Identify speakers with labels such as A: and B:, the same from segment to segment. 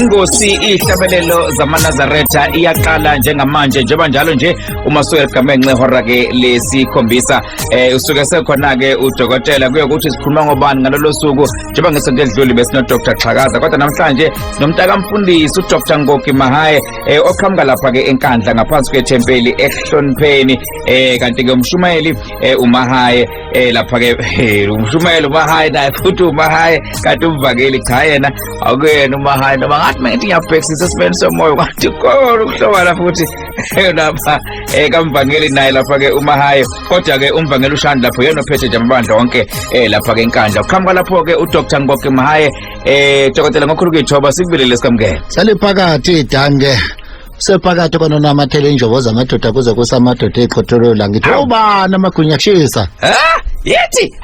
A: Ingosi ihlabelelo zamaNazaretha iyaqala njengamanje njengoba njalo nje uMasuku Gamenxe ihora ke lesikhombisa usuke sekhona ke udokotela kuyokuthi sikhuluma ngobani ngalolu suku njengoba ngesonto edlule besino Dr. Xhakaza kodwa namhlanje nomntaka mfundisi uDr. Ngoki Mahaye oqhamuka lapha ke eNkandla ngaphansi kwethempeli ehlonipheni kanti ke umshumayeli uMahaye lapha ke umshumayeli uMahaye naye futhi uMahaye kanti umvakeli cha yena akuyena uMahaye noma ngathi manje ngiyabhekisisa isimeni somoya kanti ukholwa ukuhlobala futhi lapha kamvangeli naye lapha ke uMahaye kodwa ke umvangeli uShandi lapho yena ophethe nje amabandla onke lapha ke eNkandla uqhamuka lapho ke uDr. Ngoki Mahaye dokotela ngokhulu kwithoba sikubulele sikamngeke
B: sale phakathi dange sephakathi kononamathele injobo zamadoda kuze kusamadoda eqhotholola ngithi ubani amagunya kushisa
A: yithi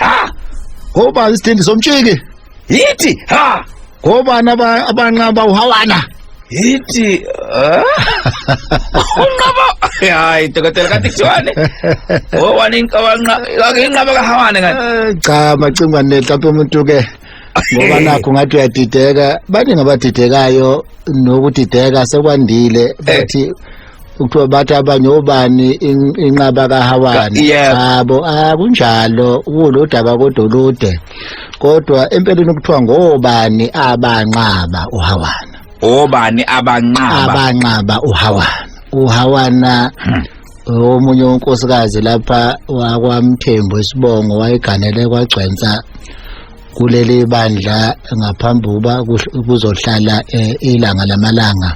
B: ngoba isithindi somtshiki
A: yithi
B: ngobani abanqaba uhawana
A: yithi unqaba hayi dokotela kanti kuthiwane owani inqaba kahawane kanti
B: cha macingwane mhlawumbe umuntu ke ngoba nakho ngathi uyadideka baningi abadidekayo nokudideka sekwandile bathi ukuthiwa bathi abanye obani inqaba kahawana yabo kunjalo kulodaba kodolude kodwa empeleni ukuthiwa ngobani abanqaba uhawana
A: obani abanqaba
B: uhawana omunye unkosikazi lapha wakwamthembu esibongo wayeganele kwagcwensa kuleli bandla ngaphambi kuba kuzohlala ilanga lamalanga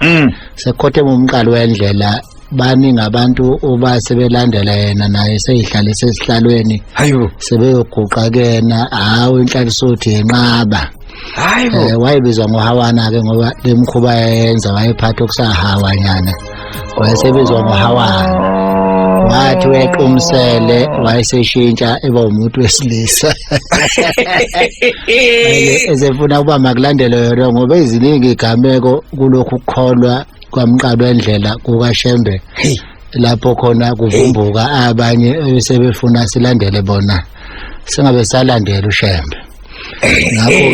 B: sekhothe umqalo wendlela baningi abantu obasebelandela yena naye seyihlale sesihlalweni
A: hayibo
B: sebeyoguqa kena hawo inhlalisothi yenqaba hayibo wayebizwa ngohawana ke ngoba lemkhuba yenza wayephatha okusahawanyana wayesebizwa ngohawana wathi wequmsele wayeseshintsha eba umuntu wesilisa ezefuna ukuba makulandele yona ngoba iziningi igameko kulokhu ukukholwa kwamqalo wendlela kukaShembe lapho khona kuvumbuka abanye sebefuna silandele bona singabe salandela uShembe ngakho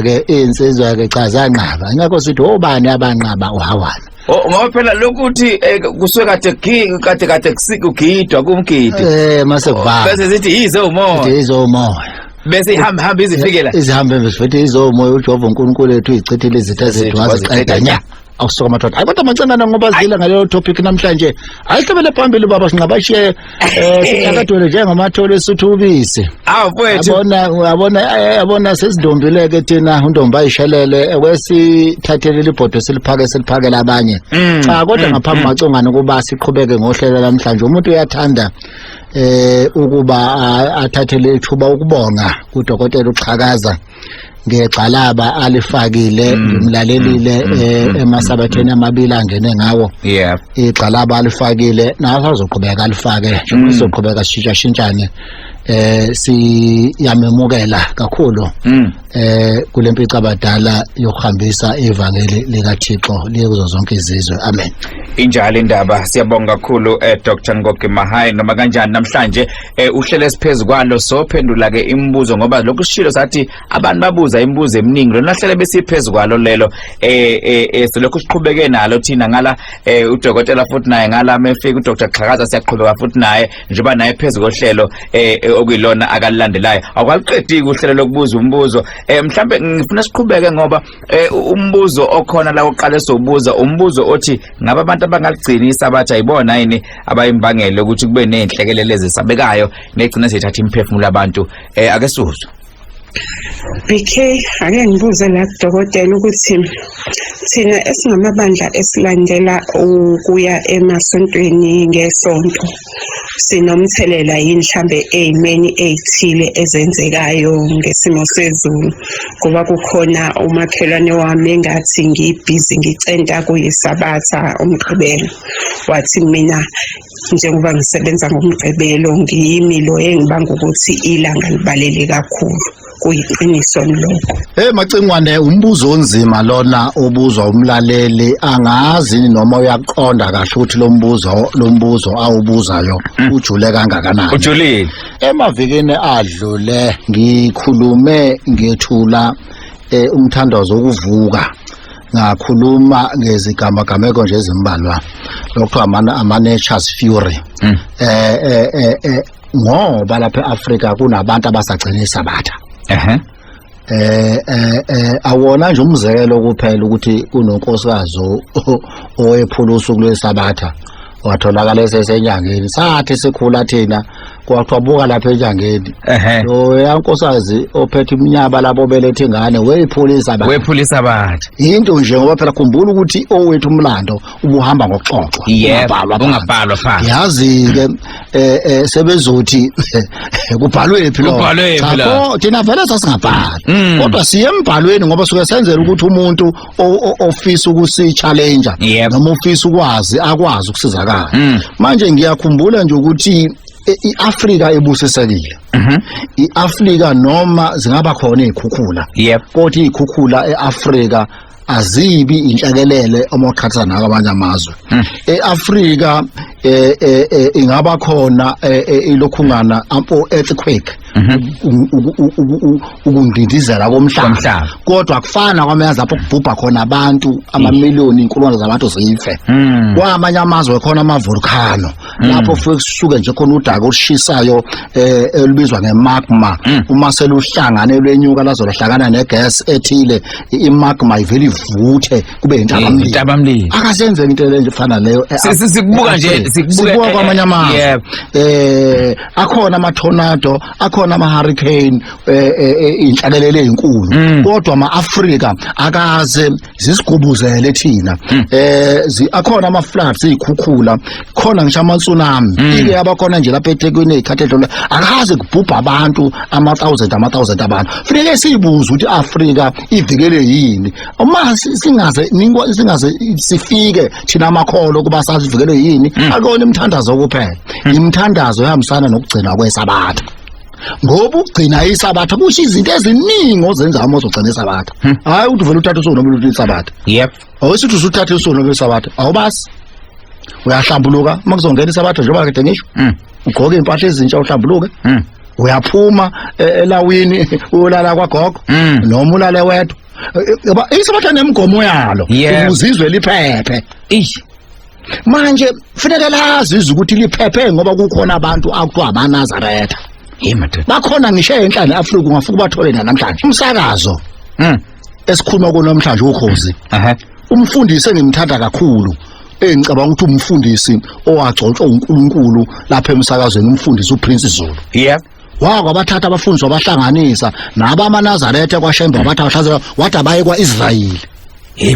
B: ke insizwa ke cha zanqaba ngakho sithi obani abanqaba uhawana
A: ngoba phela lokuthi kusuke kade kusikugidwa kumgidi
B: mase kuvala
A: bese sithi
B: izomoya
A: bese ihamba izifikela
B: izihambe bese izomoya uJehova uNkulunkulu wethu izichithile izitha zethu waziqeda nya awusoka madoda hayi kodwa mancane ngoba zidila ngaleyo topic namhlanje ayihlobele phambili baba singabashiye sinyakadwele njengamathole esuthu ubisi
A: mfowethu
B: yabona sesidumbileke thina undomba ayishelele kwesithathele libhodo siliphakela abanye cha kodwa ngaphambi macongana kuba siqhubeke ngohlelo namhlanje umuntu uyathanda ukuba athathele ithuba ukubonga uDokotela uXhakaza ngegxalaba alifakile ngimlalelile emasabatheni amabili angene ngawo igxalaba alifakile naso azoqhubeka alifake njengoba sizoqhubeka sishintshane siyamemukela kakhulu kulempica abadala yokuhambisa ivangeli likaThixo liye kuzo zonke izizwe amen
A: injalo indaba siyabonga kakhulu Dr. Ngoki Mahaye noma kanjani namhlanje uhlele siphezulu kwalo sophendula ke imibuzo ngoba lokhu sishilo sathi abantu babuza imibuzo eminingi lona hlele besiphezulu kwalo lelo selokhu siqhubeke nalo thina ngala udokotela futhi naye ngala mefika uDr. Xhakaza siyaqhubeka futhi naye njengoba naye phezulu kohlelo okuyilona akalandelayo akwaliqedi uhlelo lokubuza umbuzo mhlambe ngifuna siqhubeke ngoba umbuzo okhona la oqale sobuza umbuzo othi ngaba abantu abangaligcina isabatha ayibona yini abayimbangele ukuthi kube nenhlekelele ezisabekayo negcina sethatha imphefumulo abantu ake sizwe
C: BK ake ngibuze la dokotela ukuthi thina esingamabandla esilandela ukuya emasontweni ngesonto sinomthelela yini mhlambe ezimeni ezithile ezenzekayo ngesimo sezulu kuba kukhona umakhelwane wami engathi ngibhizi ngicenta kuyisabatha umgqibelo wathi mina njengoba ngisebenza ngomgqibelo ngiyimi lo engibanga ukuthi ilanga libalele kakhulu kuyiqiniso lokho
B: macingwane umbuzo onzima lona ubuzwa umlaleli angazi noma uyaqonda kahle ukuthi lo mbuzo awubuzayo ujule kangakanani
A: ujulile
B: emavikeni adlule ngikhulume ngethula umthandazo wokuvuka ngakhuluma ngezigamagamo nje ezimbalwa lokho ama nature's fury ngoba lapha eAfrika kunabantu abasagcina isabatha awona nje umzekelo kuphela ukuthi kunonkosikazi owephula usuku lwesabatha watholakala esenyangeni sathi sikhula thina kwaqhabuka lapha enyangeni lo yankosikazi ophethe iminyaba labo belethe ingane wephulisa bathi into nje ngoba phela khumbula ukuthi owethu umlando ubuhamba ngokuxoxwa ungabhalwa phansi yazi ke sebezothi kubhalwe phi lo thina vele sasingabhala kodwa siye embhalweni ngoba suke senzela ukuthi umuntu ofisa ukusi challenge noma ofisa ukwazi akwazi ukusizakala manje ngiyakhumbula nje ukuthi iAfrika ebusisekile iAfrika noma zingaba khona izikhukhula kodwa izikhukhula eAfrika azibi inhlekelele omaqhatha nako abanye amazwe eAfrika ingaba khona ilokhungana earthquake ukundindizela komhlaba kodwa akufana kwamanye lapho kubhubha khona abantu amamiliyoni inkulungwane zabantu zife kwamanye amazwe khona amavolcano lapho futhi kusuke nje khona udaka olushisayo elibizwa ngemagma uma seluhlangane lwenyuka lazolahlangana negas ethile imagma ivele ivuthe kube intabamlilo akasenzeki into le nje efana leyo
A: sikubuka nje
B: sikubuka kwamanye amazwe akhona ama tornado akhona ama hurricane inhlalelele ezinkulu kodwa ama-Afrika akaze zisigubuzele thina akhona ama floods izikhukhula khona ngisho ama tsunami ike abakhona nje lapha eThekwini ezikhathedlo akaze kubhubha abantu ama-thousand abantu funeke sibuze ukuthi iAfrika ivikele yini uma singaze sifike thina amakholo kuba sazivikele yini akona imthandazo kuphela imthandazo ehambisana nokugcina kwesabatha ngoba ukugcina isabatha kusho izinto eziningi ozenza uma uzogcina isabatha hayi ukuthi vele uthathe usuku noma isabatha awusithi usuthathe usuku noma isabatha awubasi uyahlambuluka makuzongena isabatha njengoba kade ngisho ugqoke impahla ezintsha uhlambuluke uyaphuma elawini ulala kwagogo noma ulale wedwa yaba isabatha nemgomo yalo ukuzizwe liphephe manje kufanele lazi ukuthi liphephe ngoba kukhona abantu akuthiwa amaNazaretha bakhona ngisho enhlanje eAfrika ungafuka bathole namhlanje umsakazo esikhuluma konamhlanje ukhozi umfundisi engimthanda kakhulu engicabanga ukuthi umfundisi owagcotshwa uNkulunkulu lapha emsakazweni umfundisi uPrince Zulu wabathatha abafundisi wabahlanganisa nabamaNazaretha kwaShembe wabathatha wathi abaye kwaIsrayeli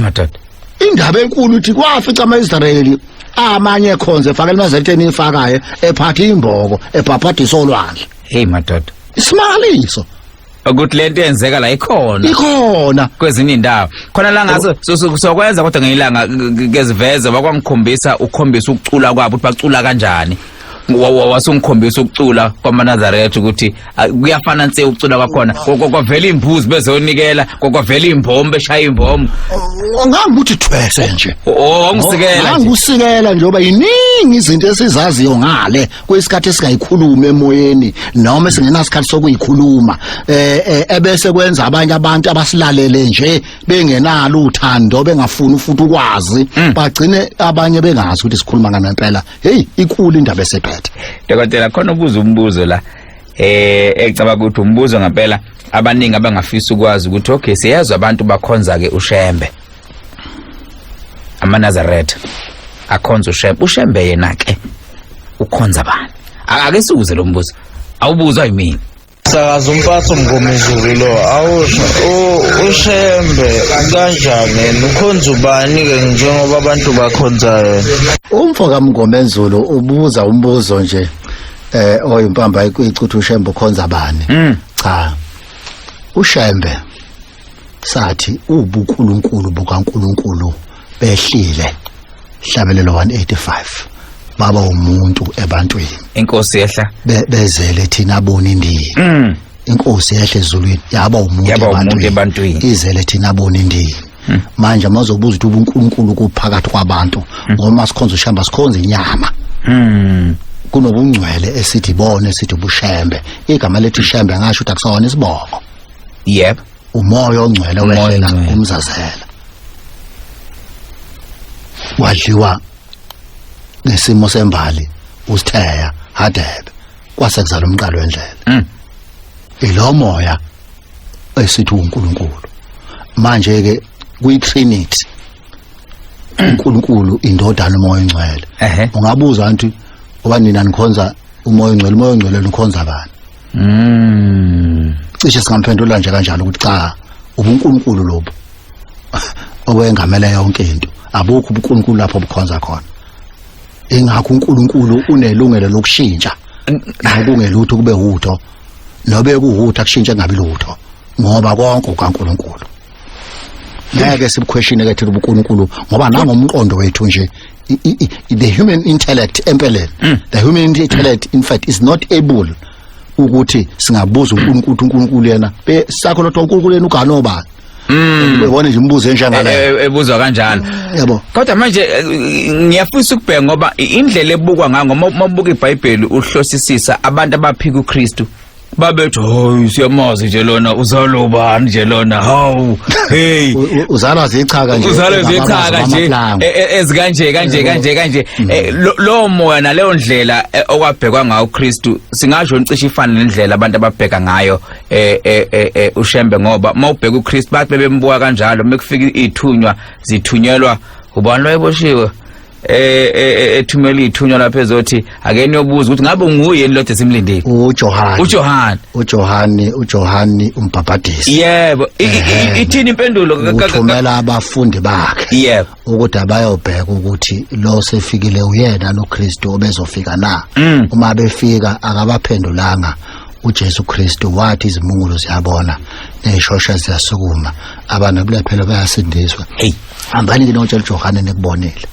A: madoda
B: indaba enkulu uthi kwafica amaIsrayeli amanye ekhonze efaka eNazaretheni ifakayo ephatha imboko ebhabhadisa olwandle
A: madoda
B: isimangaliso
A: ukuthi lento yenzeka la ikhona kwezinye indawo khona la ngaso sokwenza kodwa ngeyilanga keziveze bakwamkhombisa ukhombisa ukucula kwabo ukuthi bacula kanjani wasungikhombisa ukucula kwamaNazaretha ukuthi kuyafana nse ukucula kwakhona kwavela imbuzi bezonikela kwavela imbombo eshaya imbombo
B: ngangukuthi thwese nje
A: ngangusikela
B: njengoba yiningi izinto esizaziyo ngale kwesikhathi esingayikhuluma emoyeni noma singenasikhathi sokuyikhuluma ebese kwenza abanye abantu abasilalele nje bengenalo uthando bengafuni futhi ukwazi bagcine abanye bengazi ukuthi sikhuluma ngempela ikulu indaba esephethe
A: Dokotela khona ubuza umbuzo la ecabanga ukuthi umbuzo ngempela abaningi abangafisa ukwazi ukuthi okay siyezwa abantu bakhonza ke uShembe amaNazaretha akhonza uShembe yena ke ukhonza bani ake siuze lo mbuzo awubuzwa yimini
D: sakaza umphathi umngomezulu lo awusho uShembe kanjani ukhonza ubani ke njengoba abantu bakhonza yena
B: umfo kaMngomezulu ubuza umbuzo nje oyimpamba icutha uShembe ukhonza bani cha uShembe sathi ubuNkulunkulu bukaNkulunkulu behlile hlabelelo 185 baba umuntu ebantwini
A: inkosi yehla
B: bezele thina abona indini inkosi yehle ezulwini yaba umuntu
A: ebantwini
B: izele thina abona indini manje mazobuza ukuthi ubuNkulunkulu kuphakathi kwabantu ngoba sikhonza uShembe sikhonza inyama kunobungcwele esithi bone sithi ubuShembe igama lethi Shembe ngasho ukuthi akusona isibongo umoya ongcwele
A: Umoya
B: wehlela
A: ongcwele.
B: umzazela wadliwa nesimo sembali uSitheya Hadebe kwasekuzala umqalo wendlela ilo moya esithi uNkulunkulu manje ke kuyiTrinity uNkulunkulu indodana umoya ongcwele ungabuza nti ngoba nina nikhonza umoya ongcwele nikhonza bani cishe singamphendula nje kanjalo ukuthi cha ubuNkulunkulu lobo obengamele yonke into abukho ubuNkulunkulu lapho obukhonza khona ingakho uNkulunkulu unelungelo lokushintsha akungelutho kube utho nobe kuhutha kushintshe ngabe lutho ngoba konke ukaNkulunkulu ngeke sibuquestione ke thina ubuNkulunkulu ngoba nangomqondo wethu nje the human intellect empeleni the human intellect in fact is not able ukuthi singabuza uNkulunkulu yena sakho lo uNkulunkulu yena uganoba ubone nje umbuzo enjengale
A: ebuzwa kanjalo
B: yabo
A: kodwa manje ngiyafisa ukubheka ngoba indlela ebukwa ngayo ngoba mabuka iBhayibheli uhlosisisa abantu abaphika uKristu babethi hayi siyamazi nje lona uzalo ubani nje lona hawu hey
B: uzalwa zichaka nje
A: uzalwa zichaka nje kanje lo moya naleyo ndlela okwabhekwa ngayo uKristu singasho ngicishe ifana nendlela abantu ababheka ngayo uShembe ngoba mawubheka uKristu bathi bebembuka kanjalo mekufika ithunywa zithunyelwa ubani lo eboshiwe ethumela ithunywa lapha ezothi ake niyobuza ukuthi ngabe nguye yini lodwa simlindile
B: uJohani umbhabhadisi
A: yebo ithini impendulo
B: uthumela abafundi bakhe
A: yebo
B: ukuthi abayobheka ukuthi lo sefikile uyena noKristu obezofika na uma befika akabaphendulanga uJesu Kristu wathi izimungulo ziyabona nezishosha ziyasukuma abantu kulephela bayasindiswa
A: hey
B: hambani ke notshela uJohane nekubonile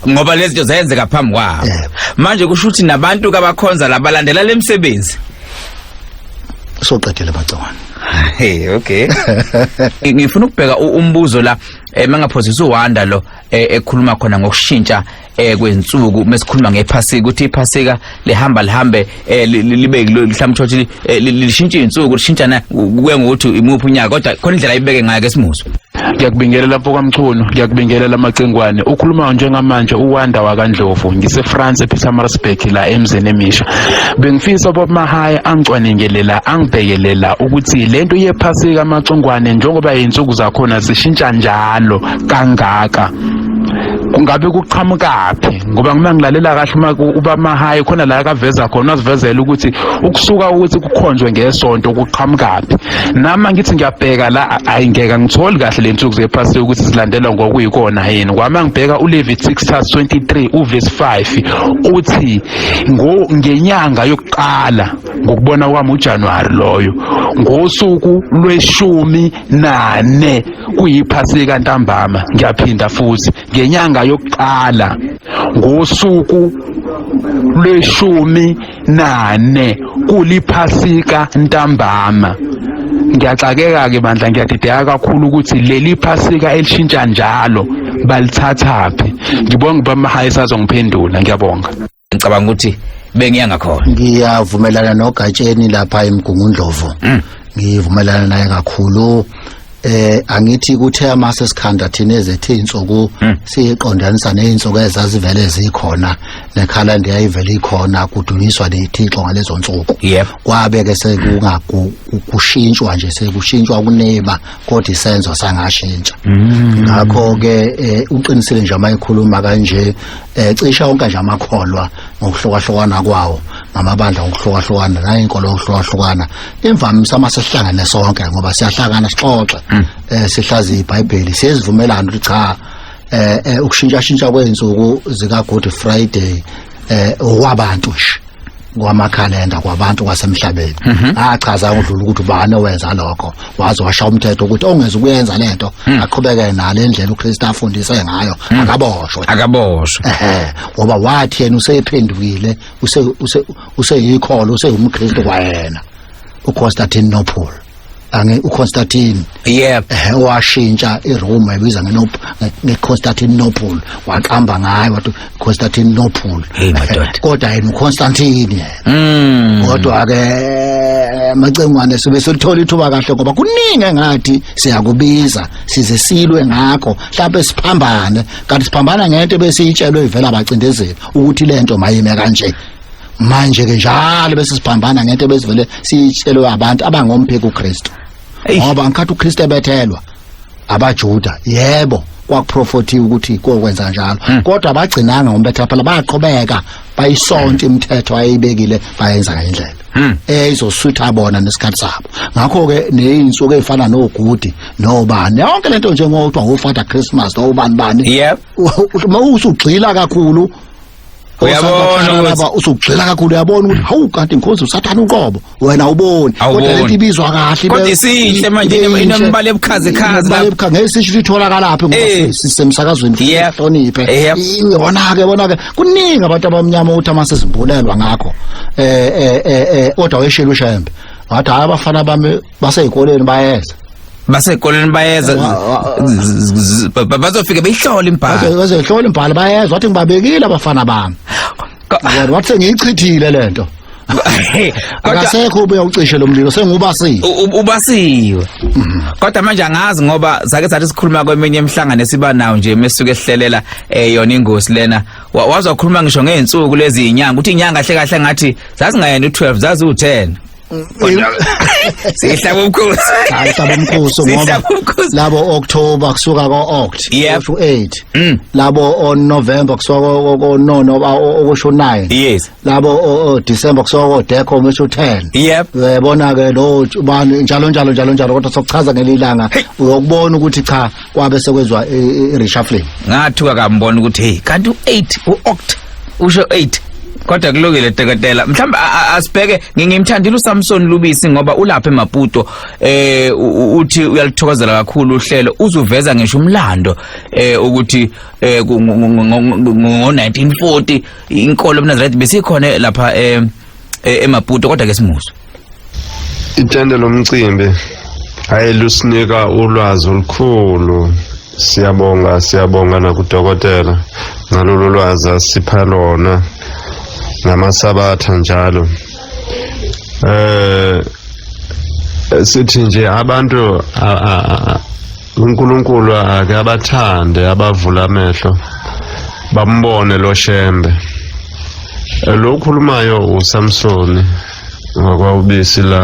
A: ngoba lezi zinto zayenzeka phambi kwabo manje kusho ukuthi nabantu kabakhonza labalandela lemsebenzi
B: soqedela bacwana
A: hey okay ngifuna ukubheka umbuzo la mangaphozisa uWanda lo ekhuluma khona ngokushintsha kwensuku mesikhuluma ngephasika ukuthi iphasika lihambe libe mhlawumbe ukuthi lishintshe insuku lishintshana kuye ngokuthi imuphi unyaka kodwa khona indlela ayibeke ngayo ke simuzo
E: ngiyakubingelela lapho kwaMchunu ngiyakubingelela amacengwane ukhuluma njengamanje uWanda wakaNdlovu ngise-France ePietermaritzburg la emzini emisha bengifisa boMahaya angicwaningelela angibhekelela ukuthi lento yephasika amacengwane njengoba izinsuku zakhona zishintsha njalo kangaka kungabe kuqhamukaphi ngoba ngima ngilalela kahle uma ubaMahaya khona la akaveza khona asivezela ukuthi ukusuka ukuthi kukhonjwe ngesonto kuqhamukaphi nama ngithi ngiyabheka la ayingeka ngitholi kahle lensuku zephasika ukuthi silandelwa ngokuyikona yini kwama ngibheka uLeviticus 23 uverse 5 uthi ngenyanga yokuqala ngokubona kwami uJanuary loyo ngosuku lwe-14 kuyiphasika ntambama ngiyaphinda futhi ngenyanga yokuqala ngosuku lwe-14 kuliphasika ntambama ngiyaxakeka ke bandla ngiyadideka kakhulu ukuthi leli phasika elishintsha njalo balithathaphi ngibonga uBaMahaya sazongiphendula ngiyabonga
A: ngicabanga ukuthi bengiya khona
B: ngiyavumelana noGatsheni lapha eMgungundlovu ngivumelana naye kakhulu angithi kuthe amase sikhanda thina ezethe insuku siqondanisa nezinsuku ezazivele zikhona nekhalenda yayivele ikhona kudunyiswa leThixo ngalezo nsuku kwabe ke sekushintshwa nje sekushintshwa kuneba kodwa isenzo sangashintsha ngakho ke uqinisile nje amayikhuluma kanje cisha wonke nje amakholwa ngokuhlukahlukana kwawo ngamabandla ngokuhlukahlukana nayinkolo ngokuhlukahlukana imvamisa ama sesihlangane sonke ngoba siyahlangana sixoxe sihlazi iBhayibheli sizivumelana ukuthi cha ukushintsha kwensuku zika Good Friday kwabantu nje kwamakhalenda kwabantu kwasemhlabeni achaza udlula ukuthi ubani owenza lokho wazi washa umthetho ukuthi ongeza ukuyenza lento aqhubeke nale ndlela uKristu afundise ngayo akaboshwe ngoba wathi yena usephendukile useyikholo useyumKristu kwayena uConstantinople uConstantine washintsha iRome ebiza ngeConstantinople waqamba ngayo wathi Constantinople kodwa yena uConstantine kodwa ke macengwane sibe silithola ithuba kahle ngoba kuningi engathi siyakubiza size silwe ngakho mhlawumbe siphambane kanti siphambana ngento besiyitshelwe ivela abacindezeli ukuthi lento mayime kanje manje ke njalo bese siphambana ngento besivele siyitshelwe abantu abangompheki uKristu ngoba ngikhathi uKristu ebethelwa abaJuda yebo kwakuprofetiwe ukuthi kokwenza njalo kodwa abagcinanga ngombetha phela baqhubeka bayisonke imithetho ayibekile bayenza ngendlela izosutha bona nesikhathi sabo ngakho ke neinsuku ezifana nogudi nobani yonke lento njengokuthi uFather Christmas nobani bani uma usugxila kakhulu uyabona usugxila kakhulu uyabona ukuthi hawu kanti inkosi usathana uqobo wena uboni kodwa lento ibizwa kahle
A: kodwa isihle manje inombala ebukhazi
B: lapha ngesisho litholakala lapha ngoba sisemsakazweni sihloniphe yona ke kuningi abantu abamnyama uthi amasesimbulelwa ngakho kodwa weshela ushembe ngathi hayi abafana bami baseyikoleni bayeza
A: bazofika beyihlole imbhalo
B: bazohlola imbhalo bayeza wathi ngibabekile abafana bami kodwa wathi ngiyichithile lento akasekho ubuye ucishe lo mlilo
A: ubasiwe kodwa manje angazi ngoba sake sathi sikhuluma kweminye emhlangano esiba nawo nje mesuke ehlelela yona ingosi lena wazokhuluma ngisho ngeensuku lezi inyanga ukuthi inyanga kahle kahle ngathi zazingayena u12 zazi u10 sihlaba umkhosi
B: ngoba labo October kusuka ko-Oct kusho 8 labo on November kusuka ko-Nono okusho 9 labo December kusuka ko-December kusho 10 uyabona ke lo bani njalo kodwa sokuchaza ngelilanga uyokubona ukuthi cha kwabe sekwezwa i-reshuffling
A: ngathuka kambona ukuthi hey kanti u8 u-Oct usho 8 kodwa kulungile teketela mhlamba asibheke ngingimthandile uSamson Lubisi ngoba ulapha eMaputo uthi uyalithokozela kakhulu uhlelo uzuveza ngisho umlando ukuthi ngo1940 inkolo eNazaretha besikhona lapha eMaputo kodwa ke simuso
F: ithende lomcimbi ayelusinika ulwazi olukhulu siyabonga nakudokotela ngalolu lwazi asipha lona ngamasabatha njalo sithi nje abantu uNkulunkulu ake abathande abavula amehlo bambone lo Shembe lo khulumayo uSamson ngakwaubisi la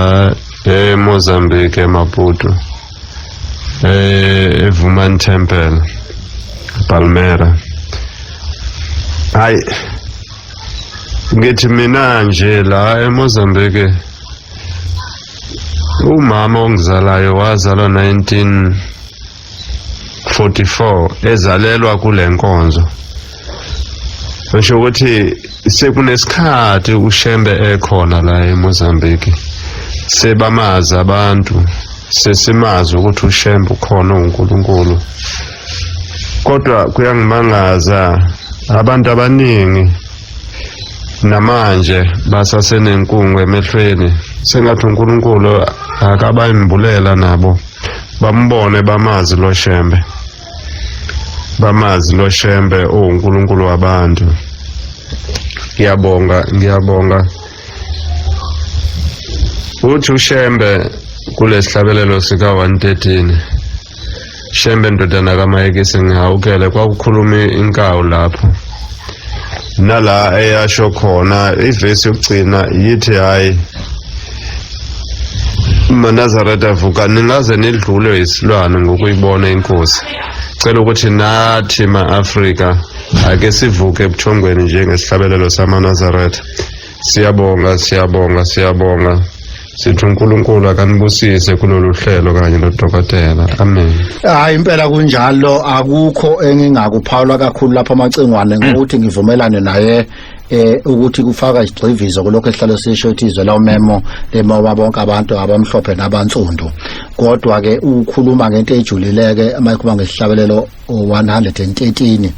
F: eMozambique eMaputo eVuman Temple Palmera hayi ngithi mina nje la eMozambique umama ongizalayo wazalwa 1944 ezalelwa kule nkonzo kusho ukuthi sekunesikhathi uShembe ekhona la eMozambique sebamazi abantu sesimazi ukuthi uShembe ukhona uNkulunkulu kodwa kuyangimangaza abantu abaningi namanje basasenenkungu emehlweni sengathi uNkulunkulu akabayimbulela nabo bambone bamazi lo Shembe uNkulunkulu wabantu ngiyabonga uthi uShembe kulesihlabelelo sika 113 Shembe ndodana kaMayekisi ngihawukele kwakukhuluma inkawu lapho nala eyasho khona ivesi yokugcina yithi hayi uNazaretha avuka ningaze nidlule isilwane ngokuyibona inkosi cela ukuthi nathi maAfrika ake sivuke ebuthongweni njengesihlabelelo samaNazaretha siyabonga sithi uNkulunkulu akanibusise kulolu hlelo kanye nodokotela amen
B: hayi impela kunjalo akukho engingakuphawula kakhulu lapha amacengwane ngokuthi ngivumelane naye ukuthi kufaka isigxivizo kulokho esihlalo sisho ukuthi izwe la memo lema bonke abantu abamhlophe nabansundu kodwa ke ukhuluma ngento ejulileke amayikhuluma ngesihlabelelo 113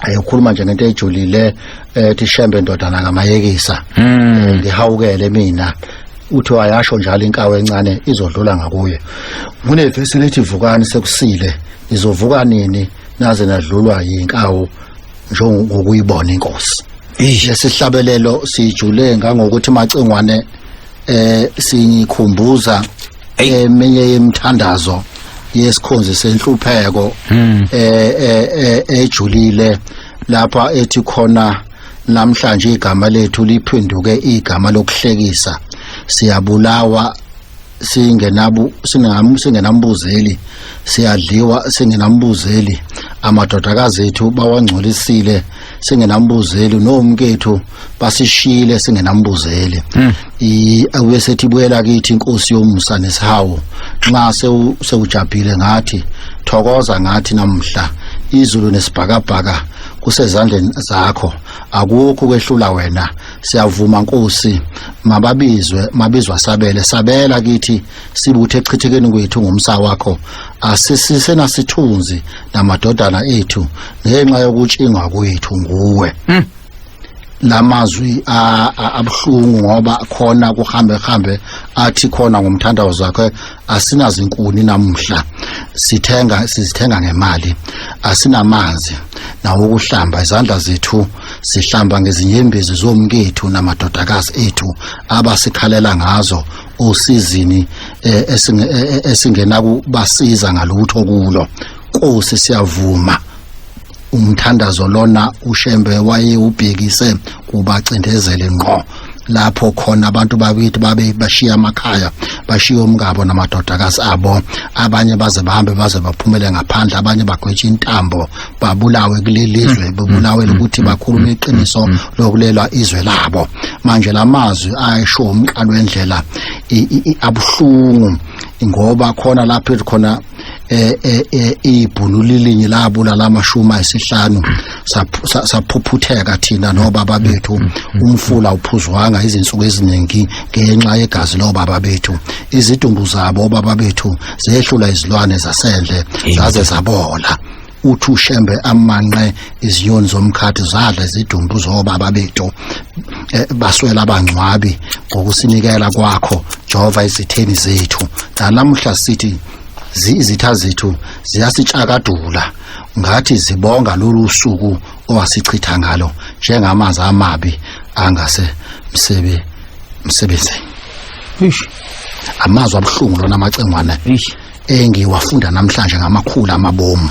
B: ayokhuluma nje ngento ejulile ethi Shembe ndodana kaMayekisa ngihawukele mina uthi wayasho njalo inkawu encane izodlula ngakuye kunevesi lethi vukani sekusile izovuka nini naze nadlulwa yinkawu njengokuyibona inkosi lesihlabelelo sijule ngangokuthi macengwane singikhumbuza eminye yemithandazo yesikhonzi senhlupheko ejulile lapha ethi khona namhlanje igama lethu liphenduke igama lokuhlekisa siyabulawa singenambuzeli siyadliwa singenambuzeli amadodakazi ethu bawangcolisile singenambuzeli nomkethu basishile singenambuzeli awesethi buyela kithi inkosi yomusa nesihawu nxa sewujabhile ngathi thokoza ngathi namhla izulu nesibhakabhaka kusezandleni zakho akukho kwehlula wena siyavuma Nkosi mabizwa sabela kithi sibuthe echithekeni kwethu ngomsa wakho asisisena sithunzi namadodana ethu ngenxa yokutshingwa kwethu nguwe lamazwi abhlungu ngoba khona kuhambe athi khona ngomthandazo wakhe asinazinkuni namhla sizithenga ngemali asinamanzi nawo ukuhlamba izandla zethu sihlamba ngezinyembezi zomkethu namadodakazi ethu abasikhalela ngazo osizini esingena kubasiza ngalutho kulo Nkosi siyavuma umthandazo lona uShembe waye ubhekise kubacindezele ngqo lapho khona abantu babithi babe bashiya amakhaya bashiya umngabo namadodakazi abo abanye baze baphumele ngaphandle abanye bagwetsha intambo babulawe kulelizwe babulawe ukuthi bakhulume iqiniso lokulelwa izwe labo manje lamazwi ayisho umqalo wendlela abuhlungu ngoba khona lapho khona ibhulu lilinye labula lamashuma ayisihlanu saphuphutheka thina nobaba bethu umfula uphuzwanga izinsuku eziningi ngenxa yegazi lobaba bethu izidumbu zabo baba bethu zehlula izilwane zasendle zaze zabola uthi uShembe amanqe izinyoni zomkhathi zadla izidumbu zobaba bethu baswela abangcwabi ngokusinikela kwakho Jehova izitheni zethu nalamhla sithi izitha zethu ziyasitshakadula ngathi zibonga lolu suku owasichitha ngalo njengamanzi amabi angase msebenze amazwi abhlungu lona amacengwana engiwafunda namhlanje ngamakhulu amabomu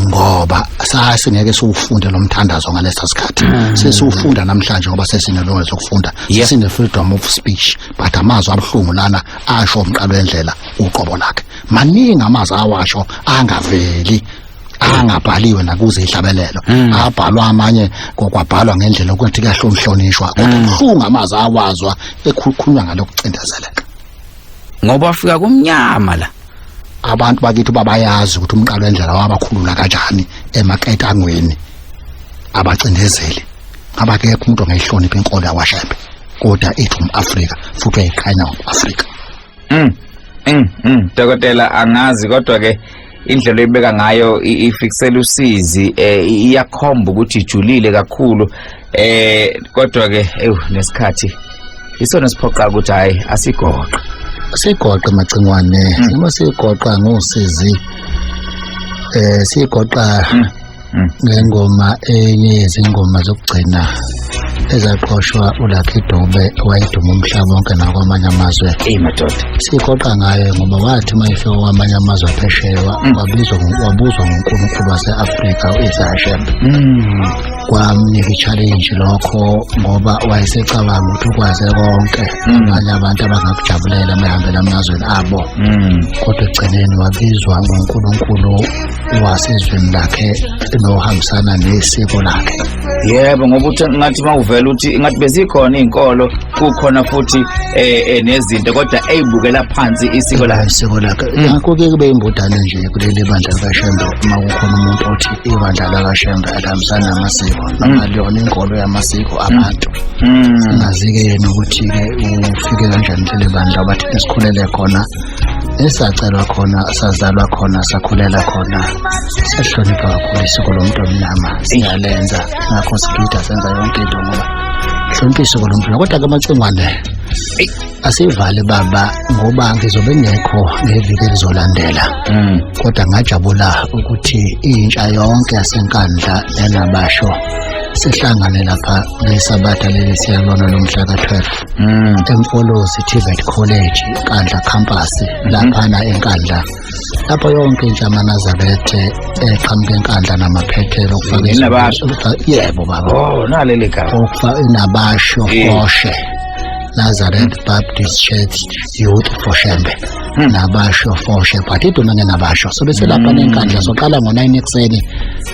B: ngoba sasingeke siwufunde lo mthandazo ngalesa sikhathi sesiwufunda namhlanje ngoba sesinelungelo lokufunda sesine freedom of speech but amazwi abhlungu lana asho umqalo wendlela uqobo lakhe maningi amazwi awasho angaveli angabhaliwe nakuze ihlabelelo abhalwa amanye kokwabhalwa ngendlela ukuthi kahlonhlonishwa ubuhlungu amazwi awazwa ekhulukhulunywa ngalokucindezeleka
A: ngoba afika kumnyama la
B: abantu bakithi babayazi ukuthi umqalo wendlela wabakhulula kanjani emaketangweni abacindezeli abakekho umuntu ongayihlonipha inkolo yawaShembe kodwa ethi umAfrika futhi uyayiqhanya umAfrika
A: dokotela angazi kodwa ke indlela ebeka ngayo ifiksela usizi iyakhomba ukuthi ijulile kakhulu kodwa ke nesikhathi isona siphoqa ukuthi hayi asigoqe
B: sigoqe macingwane uma sigoqa ngosizi sigoqa ngengoma enye yezingoma zokugcina ezaqoshwa uLucky Dube wayeduma umhlaba wonke nakwamanye amazwe
A: madoda
B: sigoqa ngayo ngoba wathi mayifika kwamanye amazwe aphesheya wabuzwa ngoNkulunkulu waseAfrika uShembe kwamnika i-challenge lokho ngoba wayesecabanga ukuthi ukwaze konke abanye abantu abangakujabulela amahambela amazweni abo kodwa egcineni wabizwa ngoNkulunkulu wasezweni lakhe nohambisana nesiko lakhe
A: yebo ngoba uthi ngathi mawuvela uthi ngathi bezikhona izinkolo kukhona futhi nezinto kodwa eyibukela phansi isiko lakhe
B: ngakho ke kube imbudane nje kuleli bandla likaShembe uma kukhona umuntu othi ibandla likaShembe alihambisana namasiko namalona inkolo yamasiko abantu singazi-ke yena ukuthi-ke ufike kanjani kuleli bandla bathi esikhulele khona esacelwa khona sazalwa khona sakhulela khona siyahlonipha kakhulu isiko lomuntu omnyama siyalenza ngakho sigida senza yonke into ngoba hlonipha isiko lomuntu kodwa ke amacengwane asivale baba ngoba ngizobe ngekho ngeviki elizolandela kodwa ngajabula ukuthi intsha yonke yasenkandla enabasho sihlangane lapha ngesabatha leli siyabona lomhla ka-12 eMfolozi TVET College Nkandla campus laphana eNkandla lapho yonke intsha yamaNazaretha eqhamuka eNkandla namaphethelo okufaka yebo baba
A: naleli gama
B: okufaka inabasho Foshe Nazareth Baptist Church Youth Foshembe nabasho Foshe but idumene nabasho so bese lapha neNkandla soqala ngo9 ekseni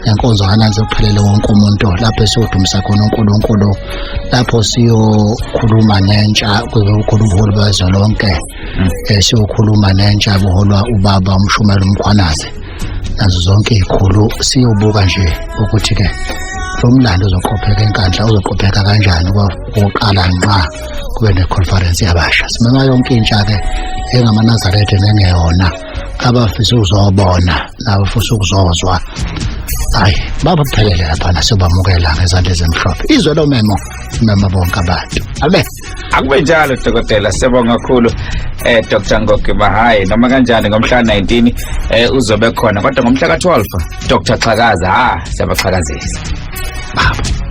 B: enkonzo hananze kuphelele wonke umuntu lapho esiyodumisa khona uNkulunkulu lapho siyokhuluma nentsha kubuholi bezwe lonke siyokhuluma nentsha buholwa ubaba umshumela umkhwanazi nazo zonke izikhulu siyobuka nje ukuthi ke lo mlando uzoqopheka eNkandla uzoqopheka kanjani ngoqala nqa kube ne-conference yabasha simema yonke intsha ke engamaNazaretha nengeyona abafisa ukuzobona nabafisa ukuzozwa hayi baba kuphelele lapha siyobamukela ngezandla ezimhlophe izwe lo memo bonke abantu abe
A: akube njalo dokotela siyabonga kakhulu Dr. Ngoge Mahayi noma kanjani ngomhla 19 uzobe khona kodwa ngomhla ka12 Dr. Xhakaza siyabaxhakazisa baba